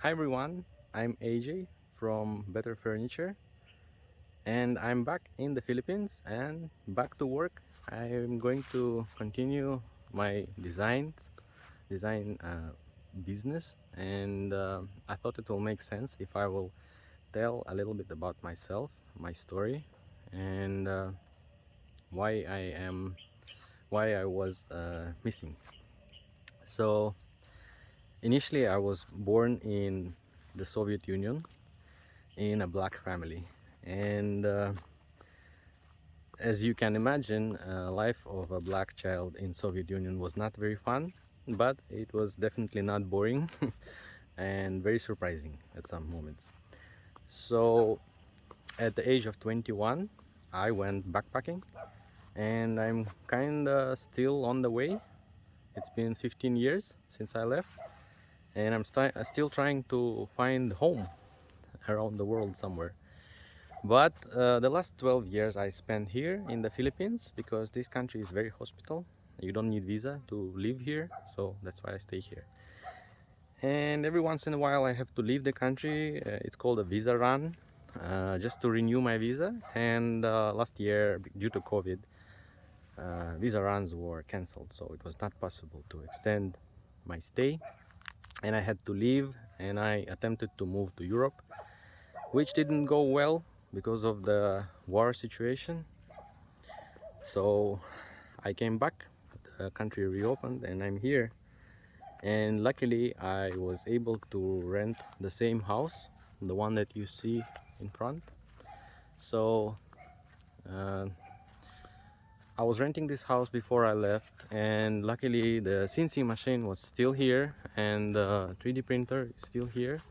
Hi everyone, I'm AJ from Better Furniture and I'm back in the Philippines and back to work. I'm going to continue my design business, and I thought it will make sense if I will tell a little bit about myself, my story, and why I am why I was missing. So initially I was born in the Soviet Union in a black family, and as you can imagine, life of a black child in Soviet Union was not very fun, but it was definitely not boring and very surprising at some moments. So at the age of 21 I went backpacking, and I'm kinda still on the way. It's been 15 years since I left, and I'm still trying to find home around the world somewhere. But the last 12 years I spent here in the Philippines because this country is very hospitable. You don't need visa to live here, so that's why I stay here. And every once in a while I have to leave the country. It's called a visa run, just to renew my visa. And last year, due to COVID, visa runs were cancelled, so it was not possible to extend my stay. And I had to leave, and I attempted to move to Europe, which didn't go well because of the war situation. So I came back, the country reopened, and I'm here. And luckily I was able to rent the same house, the one that you see in front. So uh, I was renting this house before I left, and luckily the CNC machine was still here and the 3D printer is still here,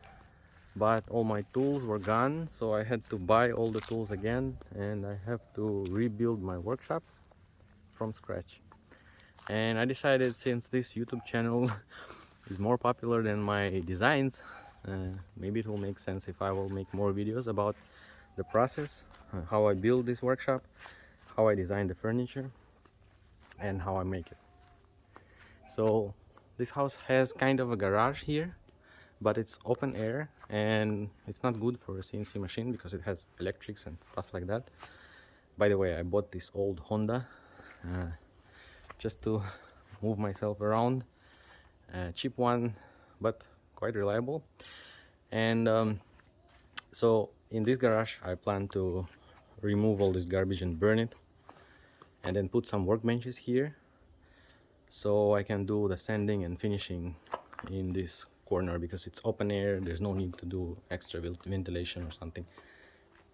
but all my tools were gone, so I had to buy all the tools again, and I have to rebuild my workshop from scratch. And I decided, since this YouTube channel is more popular than my designs, maybe it will make sense if I will make more videos about the process, how I build this workshop, how I design the furniture, and how I make it. So this house has kind of a garage here, but it's open air and it's not good for a CNC machine because it has electrics and stuff like that. By the way, I bought this old Honda uh, just to move myself around. Cheap one, but quite reliable. And so in this garage I plan to remove all this garbage and burn it, and then put some workbenches here so I can do the sanding and finishing in this corner, because it's open air, there's no need to do extra ventilation or something,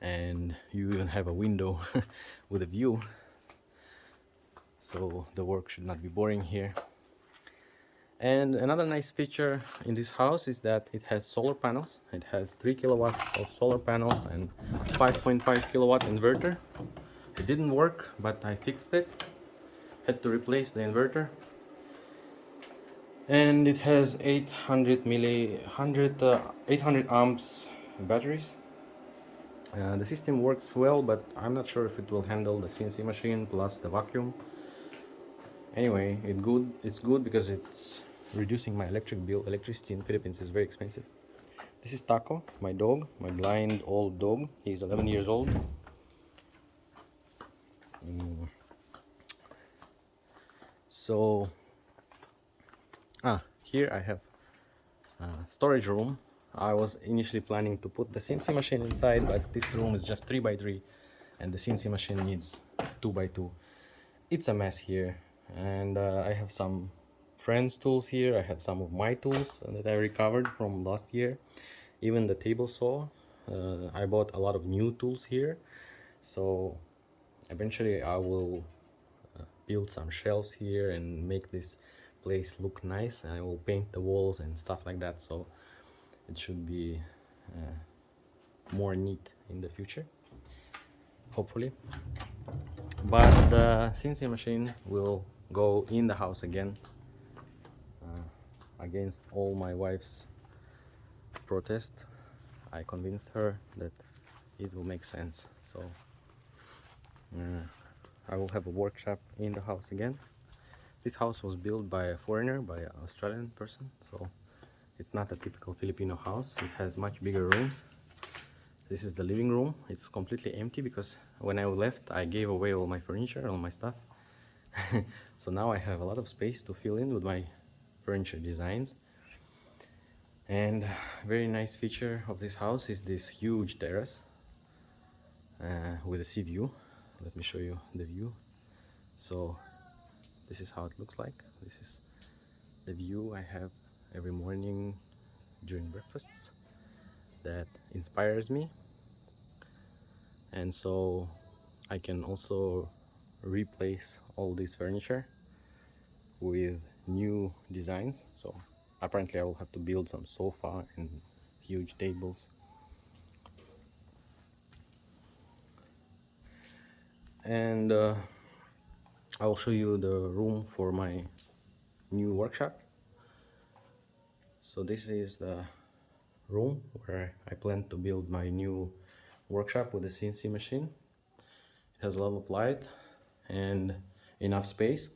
and you even have a window with a view, so the work should not be boring here. And another nice feature in this house is that it has solar panels. It has 3 kilowatts of solar panels and 5.5 kilowatt inverter. It didn't work, but I fixed it. Had to replace the inverter. And it has 800 amps batteries. The system works well, but I'm not sure if it will handle the CNC machine plus the vacuum. Anyway, it's good because it's reducing my electric bill. Electricity in Philippines is very expensive. This is Taco, my dog, my blind old dog. He's 11 years old. Mm. So, here I have a storage room. I was initially planning to put the CNC machine inside, but this room is just 3 by 3 and the CNC machine needs 2 by 2. It's a mess here, and I have some friends' tools here. I have some of my tools that I recovered from last year. Even the table saw. I bought a lot of new tools here, so eventually I will build some shelves here and make this place look nice, and I will paint the walls and stuff like that, so it should be more neat in the future, hopefully. But the CNC machine will go in the house again, against all my wife's protest. I convinced her that it will make sense, so I will have a workshop in the house again. This house was built by a foreigner, by an Australian person, so It's not a typical Filipino house. It has much bigger rooms. This is the living room. It's completely empty because when I left, I gave away all my furniture, all my stuff. So now I have a lot of space to fill in with my furniture designs. And very nice feature of this house is this huge terrace with a sea view. Let me show you the view. So this is how it looks like. This is the view I have every morning during breakfasts that inspires me. And so I can also replace all this furniture with new designs. So apparently I will have to build some sofa and huge tables. And I'll show you the room for my new workshop. So this is the room where I plan to build my new workshop with a CNC machine. It has a lot of light and enough space.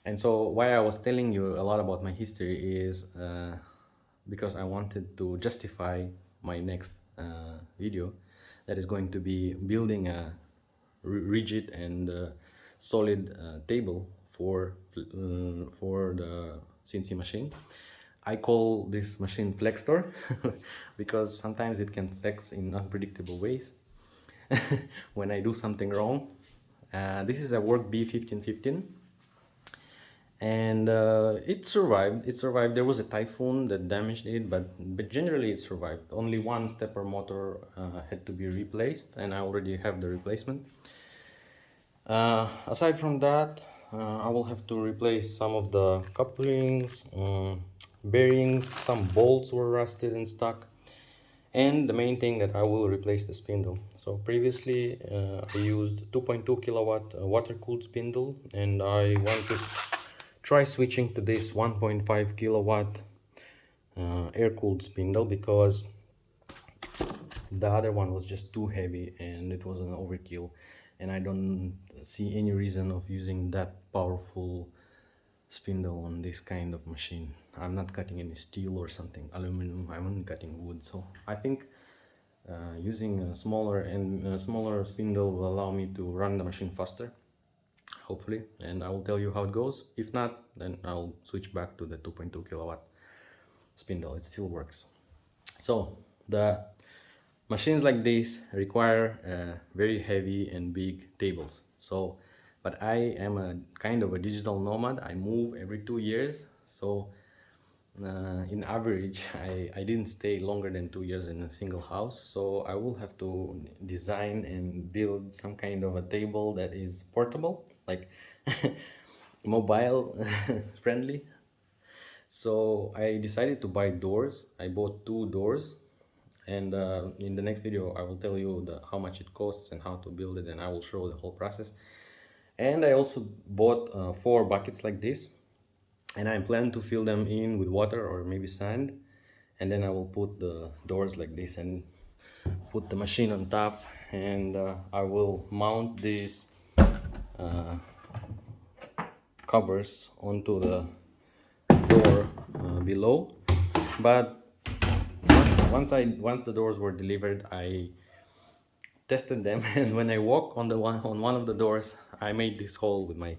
And so why I was telling you a lot about my history is because I wanted to justify my next video that is going to be building a rigid and solid table for the CNC machine. I call this machine Flextor because sometimes it can flex in unpredictable ways when I do something wrong. This is a Work B1515, and it survived. There was a typhoon that damaged it, but generally it survived. Only one stepper motor had to be replaced, and I already have the replacement. Aside from that, I will have to replace some of the couplings, bearings. Some bolts were rusted and stuck, and the main thing that I will replace the spindle. So previously I used 2.2 kilowatt water cooled spindle, and I want to try switching to this 1.5 kilowatt air cooled spindle because the other one was just too heavy and it was an overkill, and I don't see any reason of using that powerful spindle on this kind of machine. I'm not cutting any steel or something, aluminum. I'm only cutting wood. So I think using a smaller spindle will allow me to run the machine faster, hopefully, and I will tell you how it goes. If not, then I'll switch back to the 2.2 kilowatt spindle. It still works. So the machines like this require very heavy and big tables. So but I am a kind of a digital nomad. I move every 2 years, so in average I didn't stay longer than 2 years in a single house. So I will have to design and build some kind of a table that is portable, like mobile friendly. So I decided to buy doors. I bought 2 doors, and in the next video I will tell you how much it costs and how to build it, and I will show the whole process. And I also bought 4 buckets like this, and I plan to fill them in with water or maybe sand, and then I will put the doors like this and put the machine on top, and I will mount these uh, covers onto the door below. But once the doors were delivered, I tested them, and when I walk on one of the doors, I made this hole with my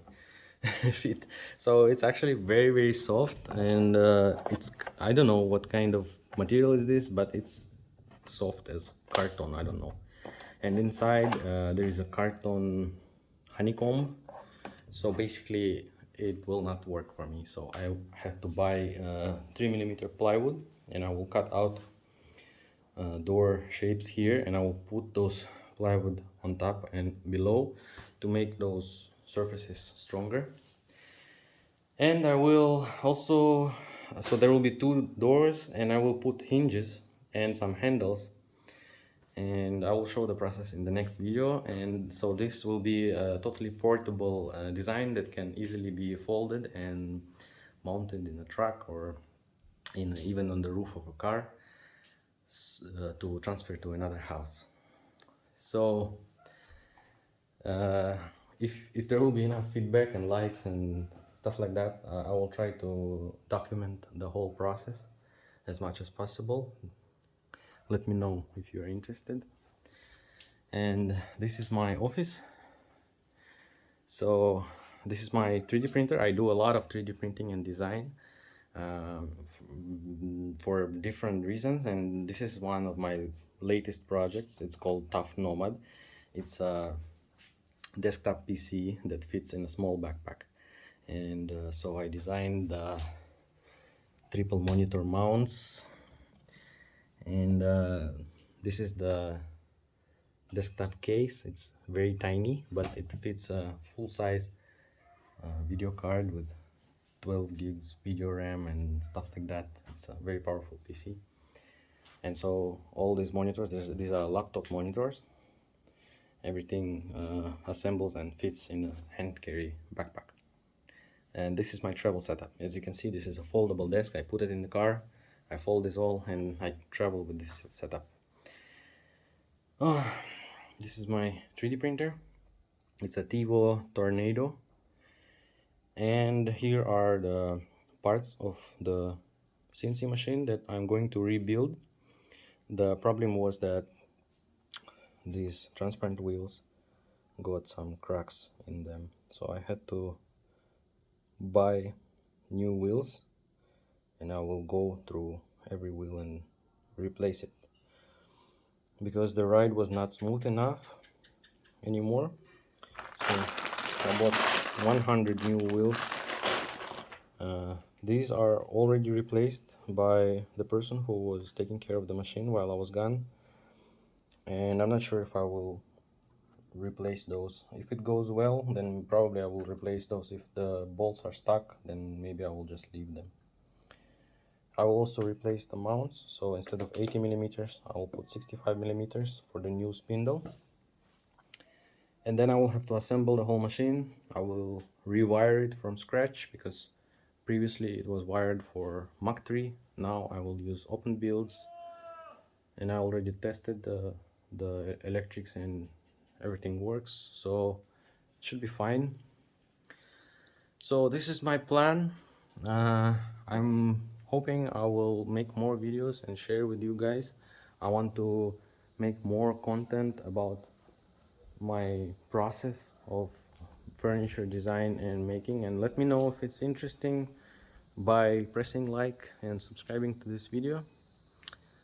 feet. So it's actually very soft, and I don't know what kind of material is this, but it's soft as carton. I don't know. And inside there is a carton honeycomb. So basically it will not work for me. So I have to buy 3mm plywood, and I will cut out door shapes here, and I will put those plywood on top and below to make those surfaces stronger. And I will also, so there will be 2 doors, and I will put hinges and some handles, and I will show the process in the next video. And so this will be a totally portable design that can easily be folded and mounted in a truck or even on the roof of a car to transfer to another house. So uh, if there will be enough feedback and likes and stuff like that. I will try to document the whole process as much as possible. Let me know if you're interested. And this is my office. So this is my 3D printer. I do a lot of 3D printing and design um, for different reasons, and this is one of my latest projects. It's called Tough Nomad. It's a desktop PC that fits in a small backpack, and so I designed the triple monitor mounts, and this is the desktop case. It's very tiny, but it fits a full-size video card with 12 gigs video RAM and stuff like that. It's a very powerful PC. And so all these monitors, these are laptop monitors. Everything assembles and fits in a hand carry backpack. And this is my travel setup. As you can see, this is a foldable desk. I put it in the car, I fold this all, and I travel with this setup. Oh, this is my 3D printer. It's a Tivo Tornado. And here are the parts of the CNC machine that I'm going to rebuild. The problem was that these transparent wheels got some cracks in them, so I had to buy new wheels, and I will go through every wheel and replace it because the ride was not smooth enough anymore. So I bought 100 new wheels. These are already replaced by the person who was taking care of the machine while I was gone, and I'm not sure if I will replace those. If it goes well, then probably I will replace those. If the bolts are stuck, then maybe I will just leave them. I will also replace the mounts, so instead of 80 millimeters, I will put 65 millimeters for the new spindle. And then I will have to assemble the whole machine. I will rewire it from scratch because previously it was wired for Mach 3. Now I will use open builds, and I already tested the electrics and everything works, so it should be fine. So this is my plan. I'm hoping I will make more videos and share with you guys. I want to make more content about my process of furniture design and making, and let me know if it's interesting by pressing like and subscribing to this video.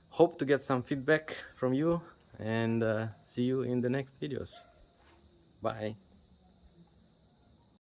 Hope to get some feedback from you, and see you in the next videos. Bye.